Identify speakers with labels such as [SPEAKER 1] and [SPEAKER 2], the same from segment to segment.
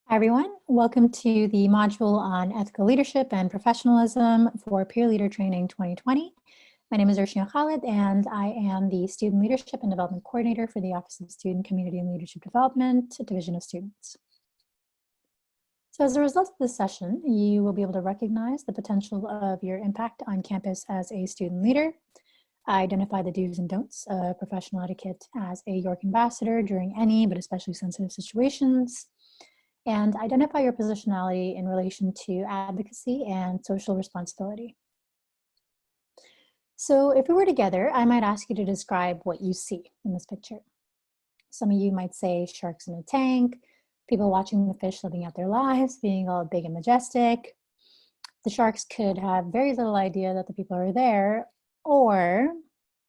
[SPEAKER 1] Hi, everyone. Welcome to the module on ethical leadership and professionalism for Peer Leader Training 2020. My name is Urshina Khalid, and I am the Student Leadership and Development Coordinator for the Office of Student Community and Leadership Development, Division of Students. So as a result of this session, you will be able to recognize the potential of your impact on campus as a student leader, identify the do's and don'ts of professional etiquette as a York ambassador during any, but especially sensitive situations, and identify your positionality in relation to advocacy and social responsibility. So if we were together, I might ask you to describe what you see in this picture. Some of you might say sharks in a tank, people watching the fish living out their lives, being all big and majestic. The sharks could have very little idea that the people are there, or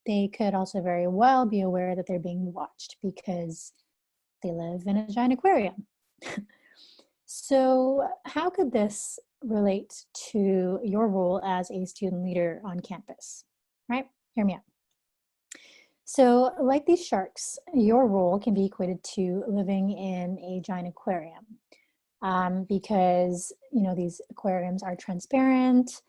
[SPEAKER 1] they could also very well be aware that they're being watched because they live in a giant aquarium. So how could this relate to your role as a student leader on campus, right? Hear me out. So like these sharks, your role can be equated to living in a giant aquarium because, these aquariums are transparent.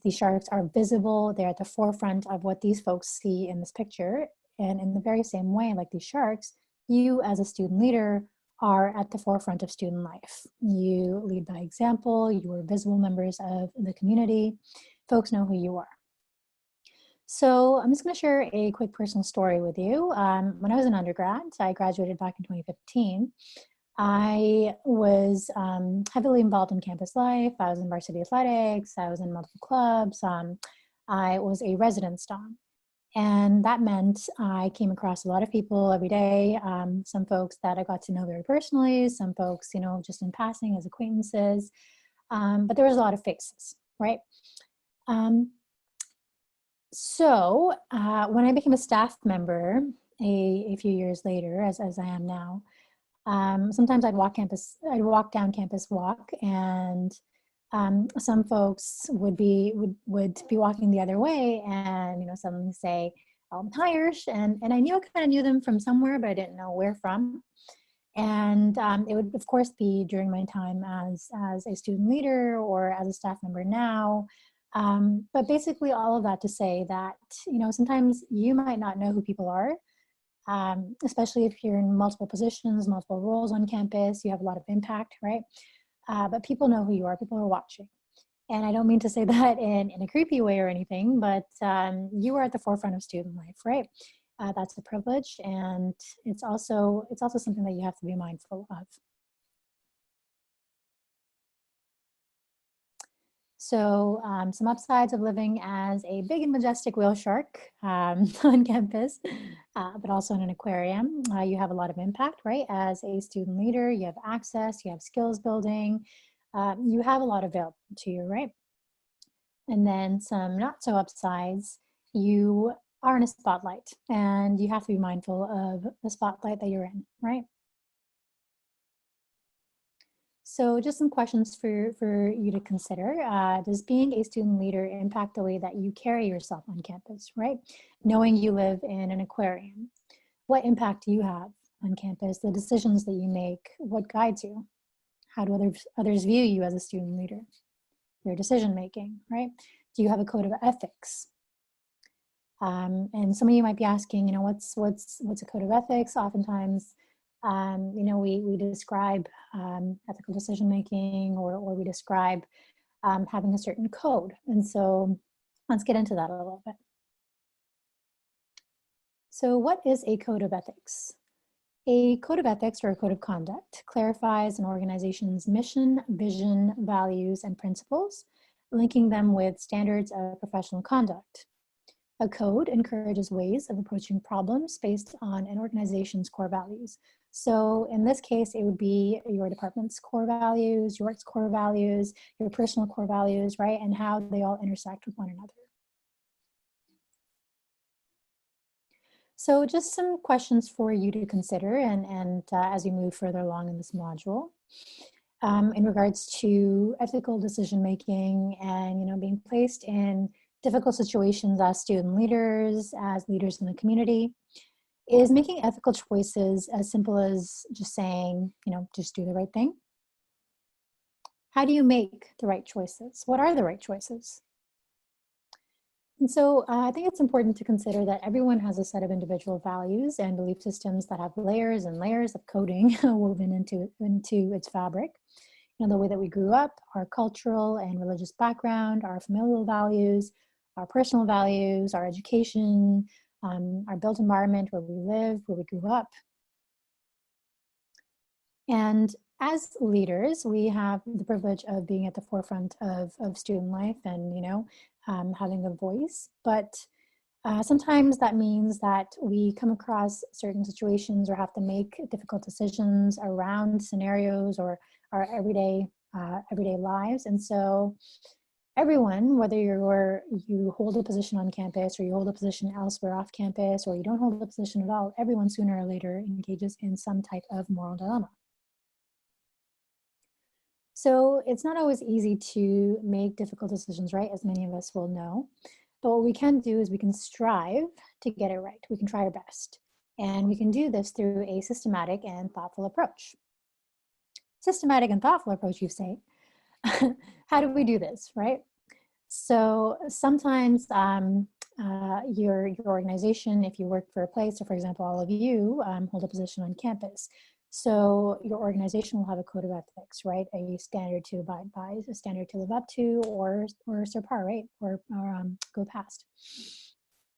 [SPEAKER 1] These sharks are visible. They're at the forefront of what these folks see in this picture. And in the very same way, like these sharks, you as a student leader are at the forefront of student life. You lead by example, you are visible members of the community, folks know who you are. So I'm just gonna share a quick personal story with you. When I was an undergrad, I graduated back in 2015, I was heavily involved in campus life. I was in varsity athletics, I was in multiple clubs, I was a resident stom. And that meant I came across a lot of people every day, some folks that I got to know very personally, some folks, just in passing as acquaintances, but there was a lot of faces, right? So when I became a staff member a few years later, as I am now, sometimes I'd walk down campus walk, and some folks would be walking the other way, and suddenly say, "Hi, Irsh," and I kind of knew them from somewhere, but I didn't know where from. And it would, of course, be during my time as a student leader or as a staff member now. But basically, all of that to say that sometimes you might not know who people are. Especially if you're in multiple positions, multiple roles on campus, you have a lot of impact, right? But people know who you are, people are watching. And I don't mean to say that in a creepy way or anything, but you are at the forefront of student life, right? That's a privilege, and it's also something that you have to be mindful of. So some upsides of living as a big and majestic whale shark on campus, but also in an aquarium. You have a lot of impact, right? As a student leader, you have access, you have skills building, you have a lot available to you, right? And then some not so upsides, you are in a spotlight, and you have to be mindful of the spotlight that you're in, right? So just some questions for you to consider. Does being a student leader impact the way that you carry yourself on campus, right? Knowing you live in an aquarium, what impact do you have on campus? The decisions that you make, what guides you? How do others view you as a student leader? Your decision making, right? Do you have a code of ethics? And some of you might be asking, what's a code of ethics? Oftentimes, we describe ethical decision making, or we describe having a certain code. And so let's get into that a little bit. So what is a code of ethics? A code of ethics, or a code of conduct, clarifies an organization's mission, vision, values, and principles, linking them with standards of professional conduct. A code encourages ways of approaching problems based on an organization's core values. So in this case, it would be your department's core values, your work's core values, your personal core values, right? And how they all intersect with one another. So just some questions for you to consider, and as we move further along in this module. In regards to ethical decision making and being placed in difficult situations as student leaders, as leaders in the community. Is making ethical choices as simple as just saying, just do the right thing? How do you make the right choices? What are the right choices? And so I think it's important to consider that everyone has a set of individual values and belief systems that have layers and layers of coding woven into its fabric. The way that we grew up, our cultural and religious background, our familial values, our personal values, our education, our built environment, where we live, where we grew up. And as leaders, we have the privilege of being at the forefront of student life and, having a voice. But sometimes that means that we come across certain situations or have to make difficult decisions around scenarios or our everyday lives. And so everyone, whether you hold a position on campus or you hold a position elsewhere off campus or you don't hold a position at all, everyone sooner or later engages in some type of moral dilemma. So it's not always easy to make difficult decisions, right? As many of us will know. But what we can do is we can strive to get it right. We can try our best. And we can do this through a systematic and thoughtful approach. Systematic and thoughtful approach, you say. How do we do this, right? So sometimes your organization, if you work for a place, or for example, all of you hold a position on campus. So your organization will have a code of ethics, right? A standard to abide by, a standard to live up to, or surpass, right? Or go past.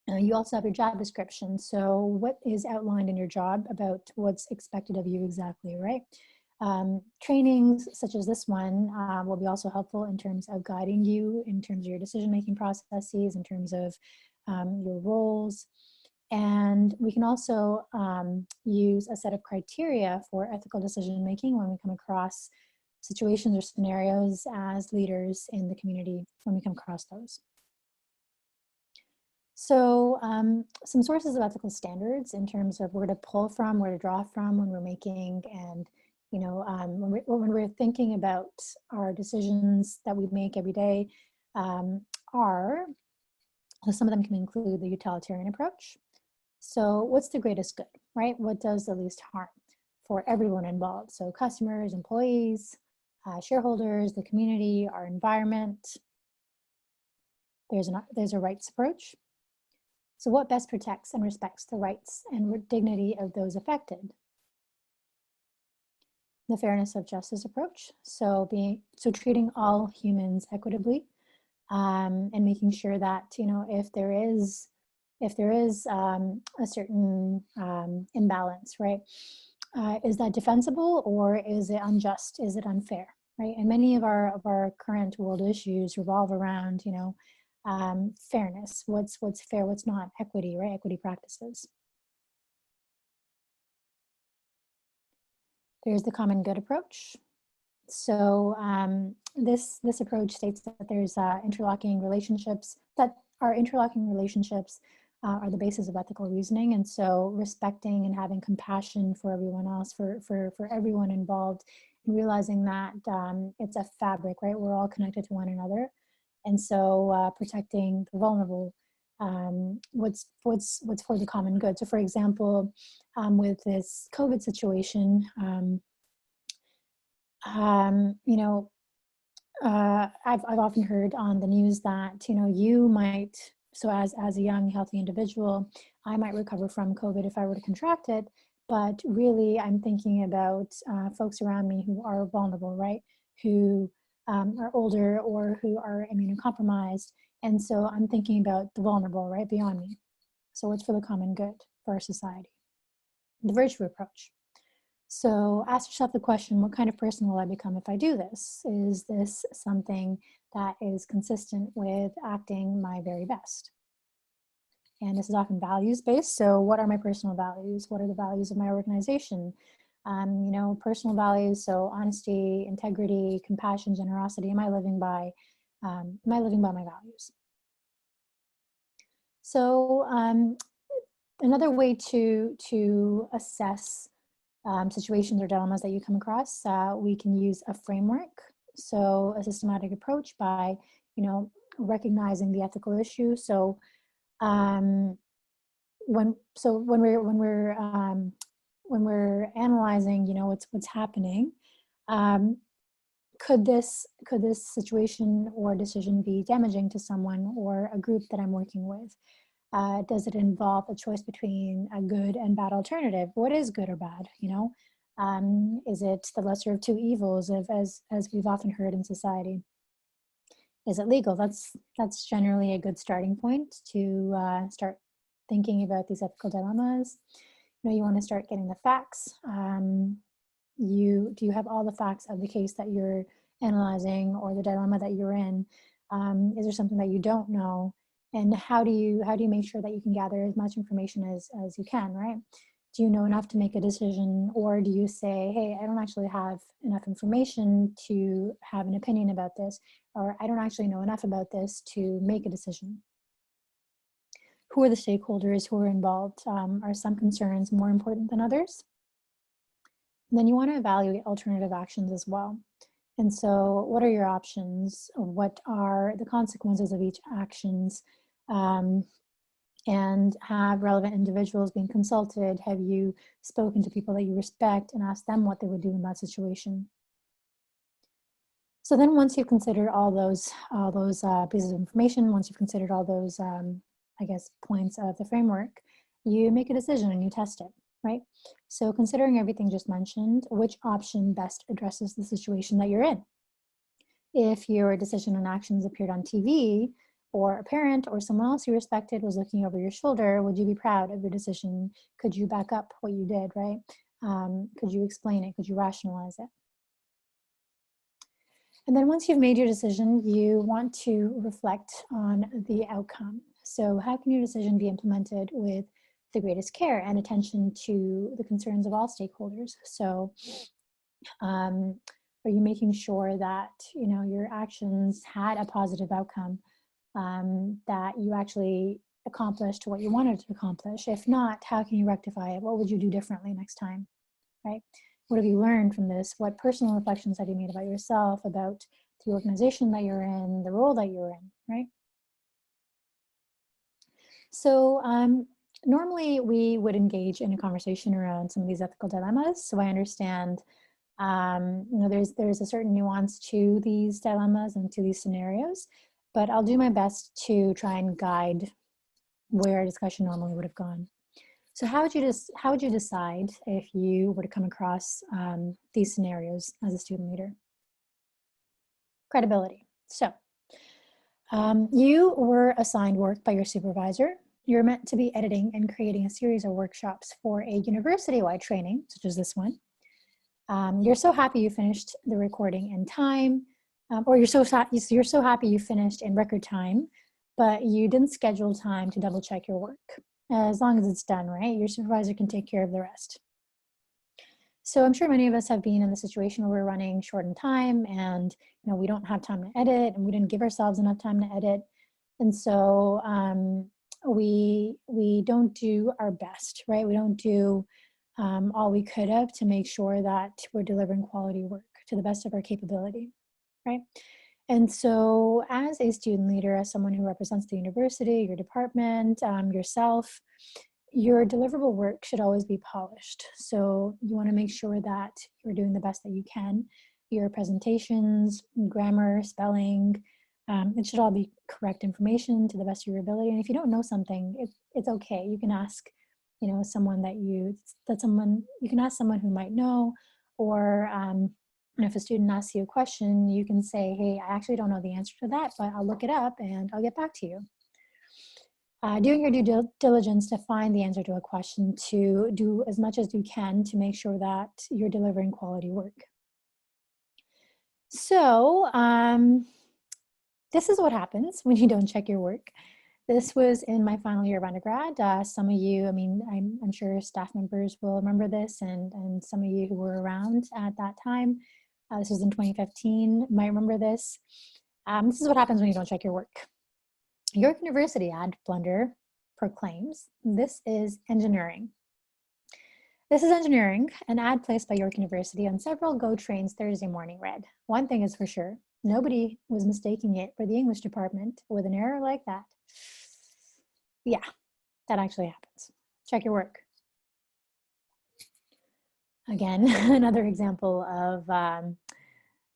[SPEAKER 1] You also have your job description. So what is outlined in your job about what's expected of you exactly, right? Trainings such as this one will be also helpful in terms of guiding you, in terms of your decision-making processes, in terms of your roles. And we can also use a set of criteria for ethical decision-making when we come across situations or scenarios as leaders in the community, when we come across those. So some sources of ethical standards in terms of where to pull from, where to draw from when we're making and when we're thinking about our decisions that we make every day some of them can include the utilitarian approach. So what's the greatest good, right? What does the least harm for everyone involved? So customers, employees, shareholders, the community, our environment. There's a rights approach. So what best protects and respects the rights and dignity of those affected? The fairness of justice approach. So treating all humans equitably and making sure that, if there is a certain imbalance, right? Is that defensible or is it unjust? Is it unfair, right? And many of our current world issues revolve around, fairness. What's fair, what's not, equity, right? Equity practices. There's the common good approach. So this approach states that there's interlocking relationships, that our interlocking relationships are the basis of ethical reasoning. And so respecting and having compassion for everyone else, for everyone involved, and realizing that it's a fabric, right? We're all connected to one another. And so protecting the vulnerable, what's for the common good. So for example, with this COVID situation, I've often heard on the news that, you might, so as a young, healthy individual, I might recover from COVID if I were to contract it, but really I'm thinking about folks around me who are vulnerable, right? Who are older or who are immunocompromised. And so I'm thinking about the vulnerable, right, beyond me. So what's for the common good for our society? The virtue approach. So ask yourself the question, what kind of person will I become if I do this? Is this something that is consistent with acting my very best? And this is often values-based. So what are my personal values? What are the values of my organization? Personal values, so honesty, integrity, compassion, generosity. Am I living by my values? So another way to assess situations or dilemmas that you come across, we can use a framework. So a systematic approach by, recognizing the ethical issue. So when we're analyzing, you know, what's happening, could this situation or decision be damaging to someone or a group that I'm working with? Does it involve a choice between a good and bad alternative? What is good or bad? You know, is it the lesser of two evils, as we've often heard in society? Is it legal? That's generally a good starting point to start thinking about these ethical dilemmas. You know, you want to start getting the facts. Do you have all the facts of the case that you're analyzing or the dilemma that you're in? Is there something that you don't know? And how do you make sure that you can gather as much information as you can, right? Do you know enough to make a decision, or do you say, hey, I don't actually have enough information to have an opinion about this, or I don't actually know enough about this to make a decision? Who are the stakeholders who are involved? Are some concerns more important than others? And then you want to evaluate alternative actions as well. And so what are your options? What are the consequences of each actions? And have relevant individuals been consulted? Have you spoken to people that you respect and asked them what they would do in that situation? So then once you've considered all those pieces of information, once you've considered all those, I guess, points of the framework, you make a decision and you test it, right? So considering everything just mentioned, which option best addresses the situation that you're in? If your decision and actions appeared on TV, or a parent or someone else you respected was looking over your shoulder, would you be proud of your decision? Could you back up what you did, right? Could you explain it? Could you rationalize it? And then once you've made your decision, you want to reflect on the outcome. So how can your decision be implemented with the greatest care and attention to the concerns of all stakeholders? So are you making sure that, you know, your actions had a positive outcome, that you actually accomplished what you wanted to accomplish? If not, how can you rectify it? What would you do differently next time, right? What have you learned from this? What personal reflections have you made about yourself, about the organization that you're in, the role that you're in, right? So normally we would engage in a conversation around some of these ethical dilemmas. So I understand, you know, there's a certain nuance to these dilemmas and to these scenarios, but I'll do my best to try and guide where a discussion normally would have gone. So how would you decide if you were to come across these scenarios as a student leader? Credibility. So you were assigned work by your supervisor. You're meant to be editing and creating a series of workshops for a university-wide training, such as this one. You're so happy you finished the recording in time, or you're so happy you finished in record time, but you didn't schedule time to double check your work. As long as it's done, right? Your supervisor can take care of the rest. So I'm sure many of us have been in the situation where we're running short in time and, you know, we don't have time to edit and we didn't give ourselves enough time to edit. And so we don't do our best, right? We don't do all we could have to make sure that we're delivering quality work to the best of our capability, right? And so as a student leader, as someone who represents the university, your department, yourself, your deliverable work should always be polished. So you want to make sure that you're doing the best that you can. Your presentations, grammar, spelling, it should all be correct information to the best of your ability. And if you don't know something, it's okay. You can ask, you know, you can ask someone who might know, or if a student asks you a question, you can say, hey, I actually don't know the answer to that, but I'll look it up and I'll get back to you. Doing your due diligence to find the answer to a question, to do as much as you can to make sure that you're delivering quality work. So this is what happens when you don't check your work. This was in my final year of undergrad. Some of you, I mean, I'm sure staff members will remember this, and some of you who were around at that time, this was in 2015, might remember this. This is what happens when you don't check your work. York University ad blunder proclaims, this is engineering. This is engineering. An ad placed by York University on several GO trains Thursday morning read, one thing is for sure, nobody was mistaking it for the English department with an error like that. Yeah, that actually happens. check your work. Again, another example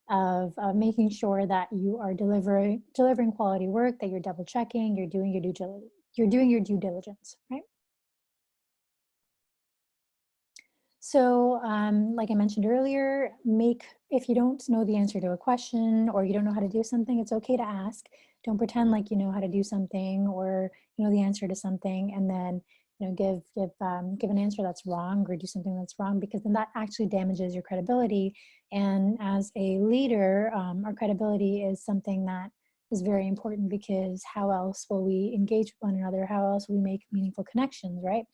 [SPEAKER 1] of making sure that you are delivering quality work, that you're double checking, you're doing your due diligence, right? So like I mentioned earlier, if you don't know the answer to a question or you don't know how to do something, it's okay to ask. Don't pretend like you know how to do something or you know the answer to something and then give an answer that's wrong or do something that's wrong, because then that actually damages your credibility. And as a leader, our credibility is something that is very important, because how else will we engage with one another? How else will we make meaningful connections, right?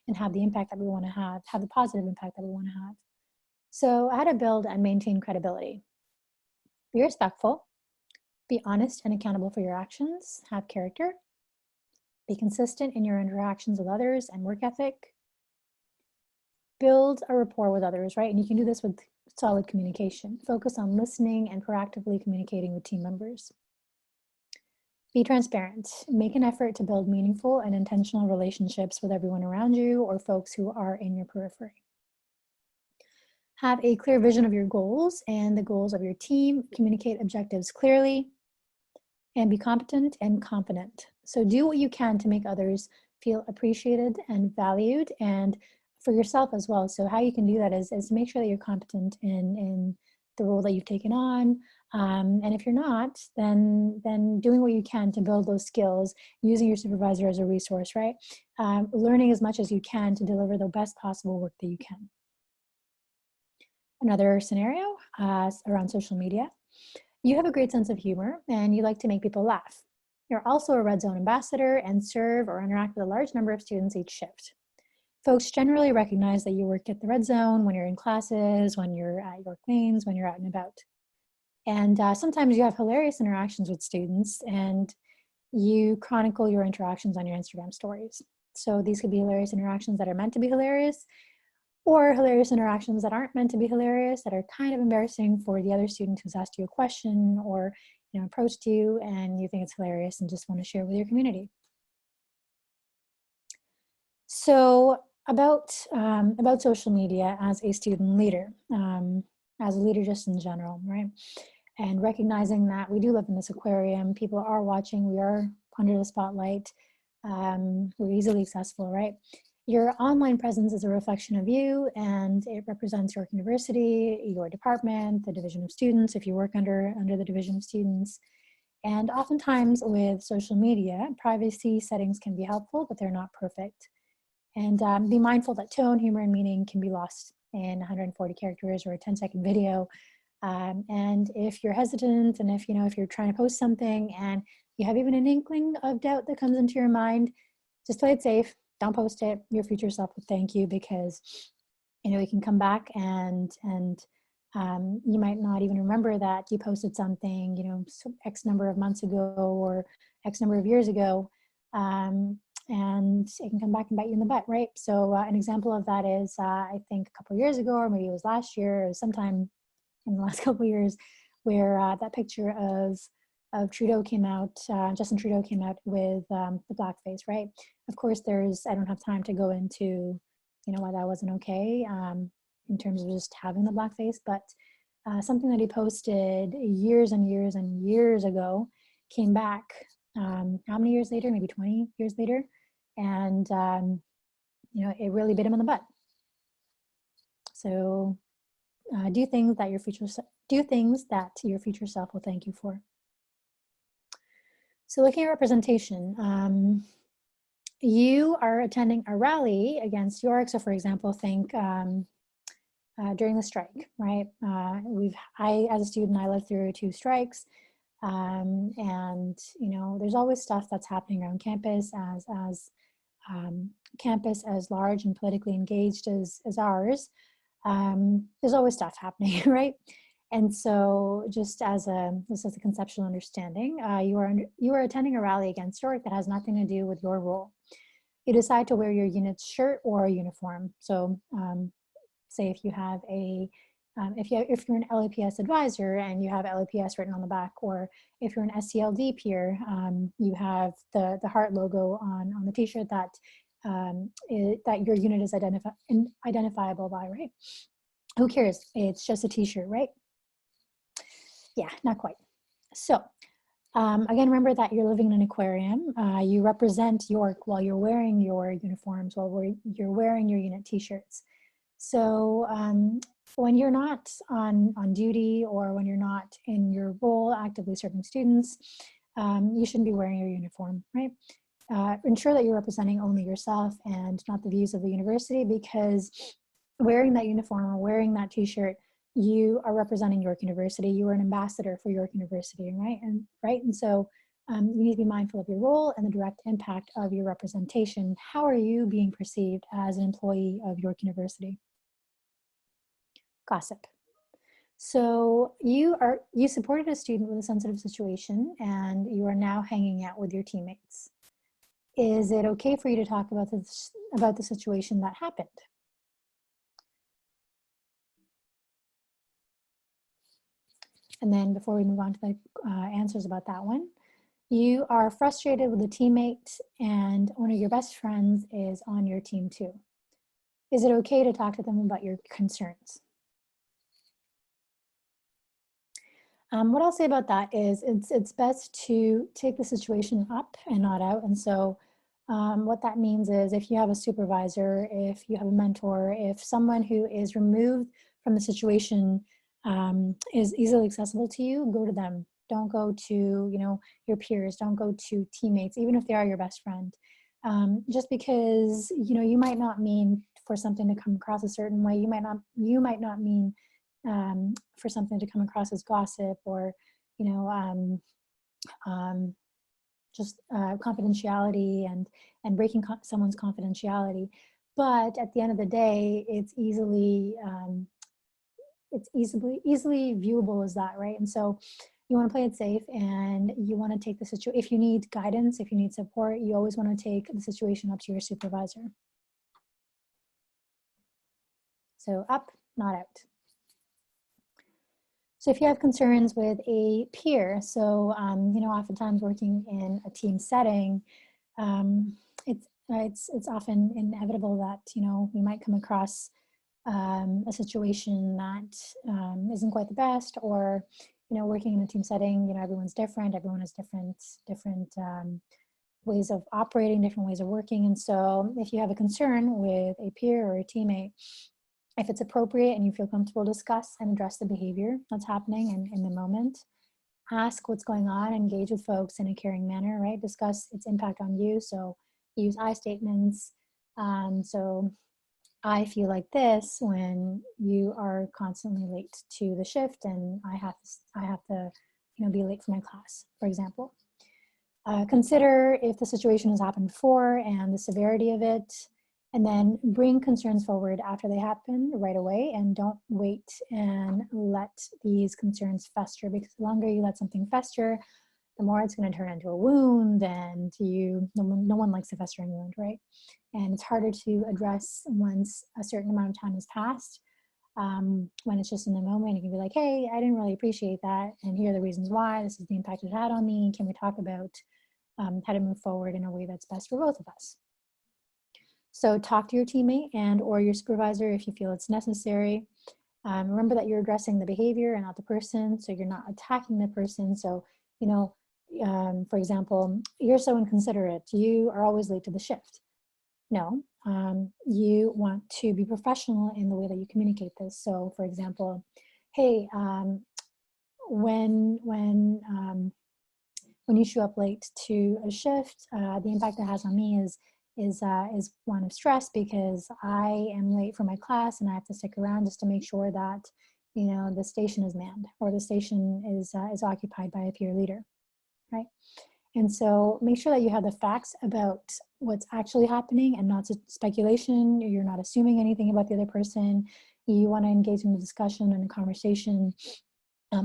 [SPEAKER 1] And have the impact that we want to have the positive impact that we want to have. So how to build and maintain credibility. Be respectful, be honest and accountable for your actions, have character, be consistent in your interactions with others and work ethic, build a rapport with others, right? And you can do this with solid communication. Focus on listening and proactively communicating with team members. Be transparent. Make an effort to build meaningful and intentional relationships with everyone around you or folks who are in your periphery. Have a clear vision of your goals and the goals of your team. Communicate objectives clearly and be competent and confident. So do what you can to make others feel appreciated and valued, and for yourself as well. So how you can do that is to make sure that you're competent in the role that you've taken on. And if you're not, then doing what you can to build those skills, using your supervisor as a resource, right? Learning as much as you can to deliver the best possible work that you can. Another scenario around social media. You have a great sense of humor and you like to make people laugh. You're also a Red Zone ambassador and serve or interact with a large number of students each shift. Folks generally recognize that you work at the Red Zone when you're in classes, when you're at York Lanes, when you're out and about. And sometimes you have hilarious interactions with students and you chronicle your interactions on your Instagram stories. So these could be hilarious interactions that are meant to be hilarious, or hilarious interactions that aren't meant to be hilarious, that are kind of embarrassing for the other student who's asked you a question or approached you and you think it's hilarious and just want to share with your community. So about social media as a student leader, as a leader just in general, right? And recognizing that we do live in this aquarium, people are watching, we are under the spotlight, we're easily accessible, right? Your online presence is a reflection of you and it represents York University, your department, the division of students, if you work under the division of students. And oftentimes with social media, privacy settings can be helpful, but they're not perfect. And be mindful that tone, humor, and meaning can be lost in 140 characters or a 10-second video. And if you're hesitant and if you're trying to post something and you have even an inkling of doubt that comes into your mind, just play it safe. Don't post it. Your future self will thank you, because you can come back and you might not even remember that you posted something X number of months ago or X number of years ago, and it can come back and bite you in the butt, right? So an example of that is I think a couple years ago, or maybe it was last year, or sometime in the last couple of years, where that picture of Trudeau came out, Justin Trudeau came out with the blackface, right? Of course, I don't have time to go into, why that wasn't okay in terms of just having the blackface, but something that he posted years and years and years ago came back, how many years later? Maybe 20 years later. And, it really bit him in the butt. So do things that your future self will thank you for. So looking at representation, you are attending a rally against York. So for example, think during the strike, right? As a student, I lived through 2 strikes. And there's always stuff that's happening around campus as campus as large and politically engaged as ours. There's always stuff happening, right? And so just as a conceptual understanding, you are attending a rally against York that has nothing to do with your role. You decide to wear your unit's shirt or a uniform. So say if you have if you're an LAPS advisor and you have LAPS written on the back, or if you're an SCLD peer, you have the heart logo on the t-shirt that that your unit is identifiable by, right? Who cares? It's just a t-shirt, right? Yeah, not quite. So again, remember that you're living in an aquarium. You represent York while you're wearing your uniforms, while you're wearing your unit t-shirts. So when you're not on duty, or when you're not in your role actively serving students, you shouldn't be wearing your uniform, right? Ensure that you're representing only yourself and not the views of the university, because wearing that uniform or wearing that t-shirt, you are representing York University. You are an ambassador for York University, right? And so you need to be mindful of your role and the direct impact of your representation. How are you being perceived as an employee of York University? Gossip. So you supported a student with a sensitive situation, and you are now hanging out with your teammates. Is it okay for you to talk about the situation that happened? And then before we move on to the answers about that one, you are frustrated with a teammate and one of your best friends is on your team too. Is it okay to talk to them about your concerns? What I'll say about that is it's best to take the situation up and not out. And so what that means is, if you have a supervisor, if you have a mentor, if someone who is removed from the situation is easily accessible to you, go to them. Don't go to your peers. Don't go to teammates, even if they are your best friend. Just because you might not mean for something to come across a certain way. You might not mean for something to come across as gossip, or just confidentiality and breaking someone's confidentiality. But at the end of the day, it's easily viewable as that, right? And so you want to play it safe, and you want to take the situation. If you need guidance, if you need support, you always want to take the situation up to your supervisor. So up, not out. So if you have concerns with a peer, so oftentimes working in a team setting, it's often inevitable that we might come across a situation that isn't quite the best, or working in a team setting, everyone's different. Everyone has different ways of operating, different ways of working. And so if you have a concern with a peer or a teammate, if it's appropriate and you feel comfortable, discuss and address the behavior that's happening in the moment. Ask what's going on, engage with folks in a caring manner, right? Discuss its impact on you. So use I statements. So I feel like this when you are constantly late to the shift, and I have to be late for my class, for example. Consider if the situation has happened before and the severity of it, and then bring concerns forward after they happen right away, and don't wait and let these concerns fester, because the longer you let something fester, the more it's going to turn into a wound, and no one likes a festering wound, right? And it's harder to address once a certain amount of time has passed. When it's just in the moment, you can be like, hey, I didn't really appreciate that, and here are the reasons why. This is the impact it had on me. Can we talk about how to move forward in a way that's best for both of us? So talk to your teammate and or your supervisor if you feel it's necessary. Remember that you're addressing the behavior and not the person, so you're not attacking the person. So, for example, you're so inconsiderate. You are always late to the shift. No, you want to be professional in the way that you communicate this. So, for example, hey, when you show up late to a shift, the impact it has on me is one of stress, because I am late for my class and I have to stick around just to make sure that the station is manned, or the station is occupied by a peer leader, right? And so make sure that you have the facts about what's actually happening and not speculation. You're not assuming anything about the other person. You want to engage in the discussion and a conversation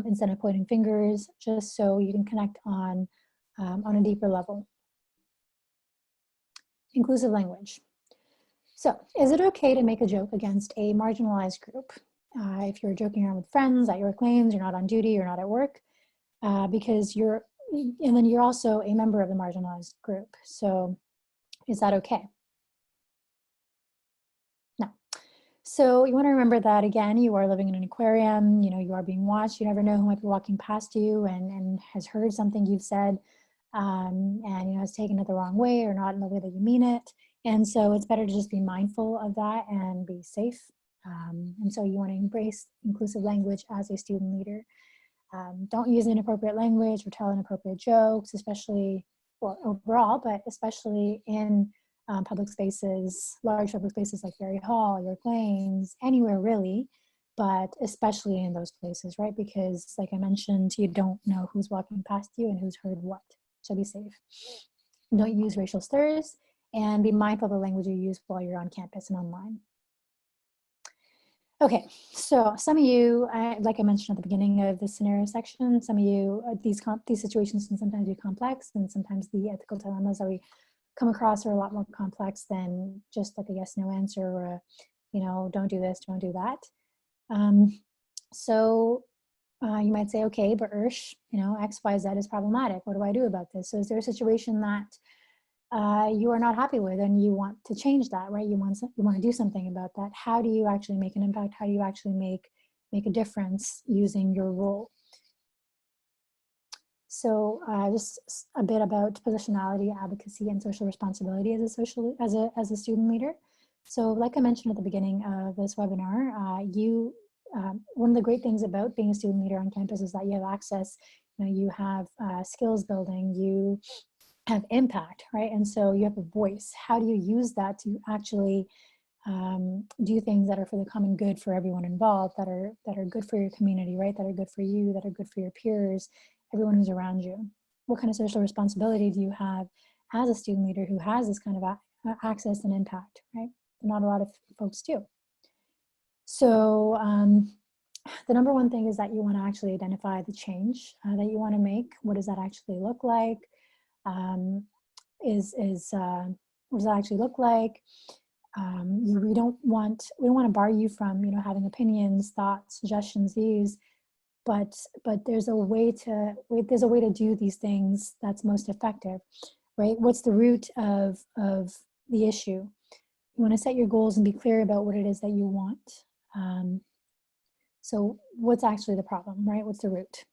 [SPEAKER 1] instead of pointing fingers, just so you can connect on a deeper level. Inclusive language. So, is it okay to make a joke against a marginalized group? If you're joking around with friends at your claims, you're not on duty, you're not at work, because and then you're also a member of the marginalized group. So, is that okay? So you want to remember that, again, you are living in an aquarium, you are being watched. You never know who might be walking past you and has heard something you've said, and has taken it the wrong way or not in the way that you mean it. And so it's better to just be mindful of that and be safe. And so you want to embrace inclusive language as a student leader. Don't use inappropriate language or tell inappropriate jokes, especially, well, overall, but especially in public spaces, large public spaces like Berry Hall, York Lanes, anywhere really, but especially in those places, right? Because like I mentioned, you don't know who's walking past you and who's heard what. So be safe. Don't use racial slurs, and be mindful of the language you use while you're on campus and online. Okay, so some of you, like I mentioned at the beginning of the scenario section, some of you, these situations can sometimes be complex, and sometimes the ethical dilemmas that we come across are a lot more complex than just like a yes/no answer or a, don't do this, don't do that. So you might say, okay, but Ursh, X, Y, Z is problematic. What do I do about this? So is there a situation that you are not happy with and you want to change that, right? You want to do something about that. How do you actually make an impact? How do you actually make a difference using your role? So just a bit about positionality, advocacy, and social responsibility as a student leader. So like I mentioned at the beginning of this webinar, one of the great things about being a student leader on campus is that you have access, you have skills building, you have impact, right? And so you have a voice. How do you use that to actually do things that are for the common good for everyone involved, that are good for your community, right? That are good for you, that are good for your peers, everyone who's around you. What kind of social responsibility do you have as a student leader who has this kind of access and impact, right? Not a lot of folks do. So the number one thing is that you want to actually identify the change that you want to make. What does that actually look like? What does that actually look like? We don't want to bar you from having opinions, thoughts, suggestions, views, but there's a way to do these things that's most effective, right? What's the root of the issue? You want to set your goals and be clear about what it is that you want. So what's actually the problem, right? What's the root?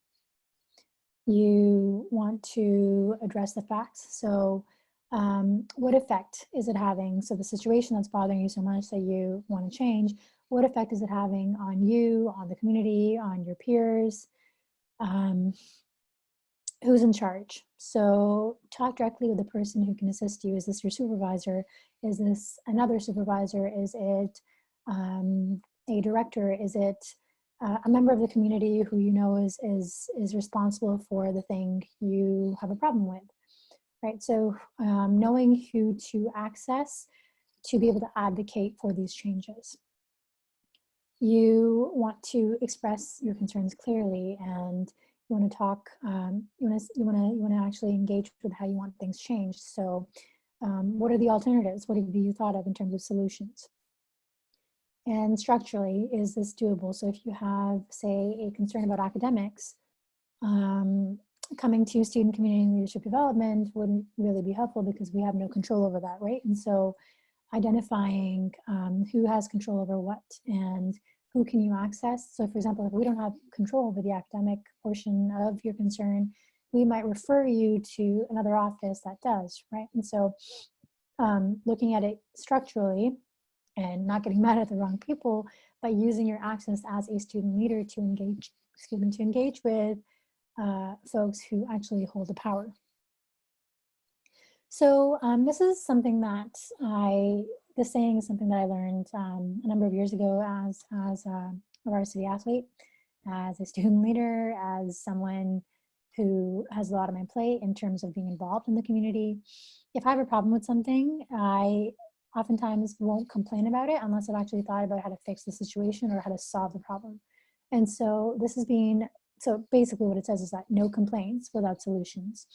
[SPEAKER 1] You want to address the facts. So what effect is it having? So the situation that's bothering you so much that you want to change, what effect is it having on you, on the community, on your peers? Who's in charge? So talk directly with the person who can assist you. Is this your supervisor? Is this another supervisor? Is it a director? Is it a member of the community who is responsible for the thing you have a problem with, right? So knowing who to access to be able to advocate for these changes. You want to express your concerns clearly, and you want to talk. You want to actually engage with how you want things changed. So, what are the alternatives? What have you thought of in terms of solutions? And structurally, is this doable? So if you have, say, a concern about academics, coming to student community and leadership development wouldn't really be helpful because we have no control over that, right? And so identifying who has control over what and who can you access. So for example, if we don't have control over the academic portion of your concern, we might refer you to another office that does, right? And so looking at it structurally, and not getting mad at the wrong people, but using your access as a student leader to engage with folks who actually hold the power. So this is something that this saying is something that I learned a number of years ago as a varsity athlete, as a student leader, as someone who has a lot on my plate in terms of being involved in the community. If I have a problem with something, I oftentimes won't complain about it unless I've actually thought about how to fix the situation or how to solve the problem. And so so basically what it says is that no complaints without solutions.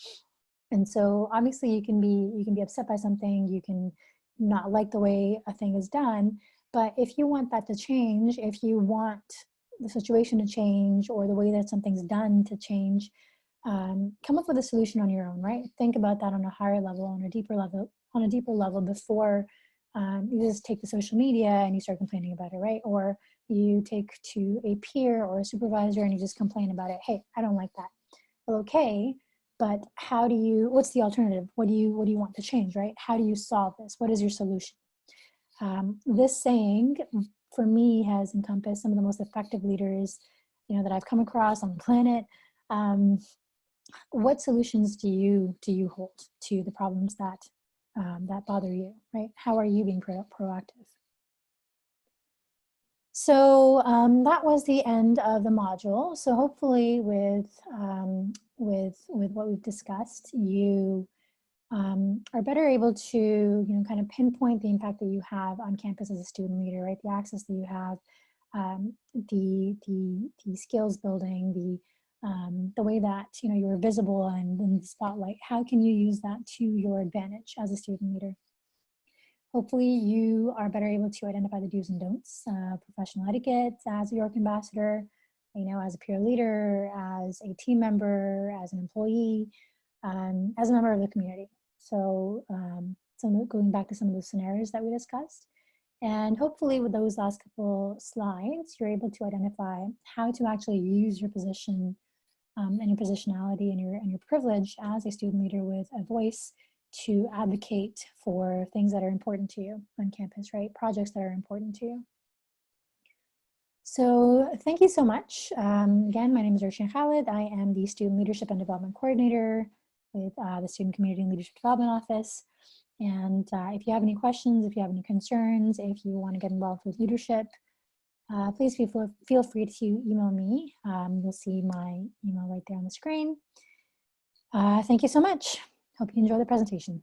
[SPEAKER 1] And so obviously you can be upset by something, you can not like the way a thing is done, but if you want that to change, if you want the situation to change or the way that something's done to change, come up with a solution on your own, right? Think about that on a higher level, on a deeper level before you just take to social media and you start complaining about it, right? Or you take to a peer or a supervisor and you just complain about it. Hey, I don't like that. Well, okay, but how do you, what's the alternative? What do you want to change, right? How do you solve this? What is your solution? This saying for me has encompassed some of the most effective leaders, that I've come across on the planet. What solutions do you hold to the problems that that bother you, right? How are you being proactive? So that was the end of the module. So hopefully with what we've discussed, you are better able to kind of pinpoint the impact that you have on campus as a student leader, right? The access that you have, the skills building, the way that you're visible and in the spotlight. How can you use that to your advantage as a student leader? Hopefully you are better able to identify the do's and don'ts, professional etiquette as a York ambassador, as a peer leader, as a team member, as an employee, as a member of the community. So going back to some of the scenarios that we discussed, and hopefully with those last couple slides, you're able to identify how to actually use your position and your positionality and your privilege as a student leader with a voice to advocate for things that are important to you on campus, right? Projects that are important to you. So thank you so much. Again, my name is Arshin Khalid. I am the Student Leadership and Development Coordinator with the Student Community and Leadership Development Office. And if you have any questions, if you have any concerns, if you want to get involved with leadership, please feel free to email me. You'll see my email right there on the screen. Thank you so much. Hope you enjoy the presentation.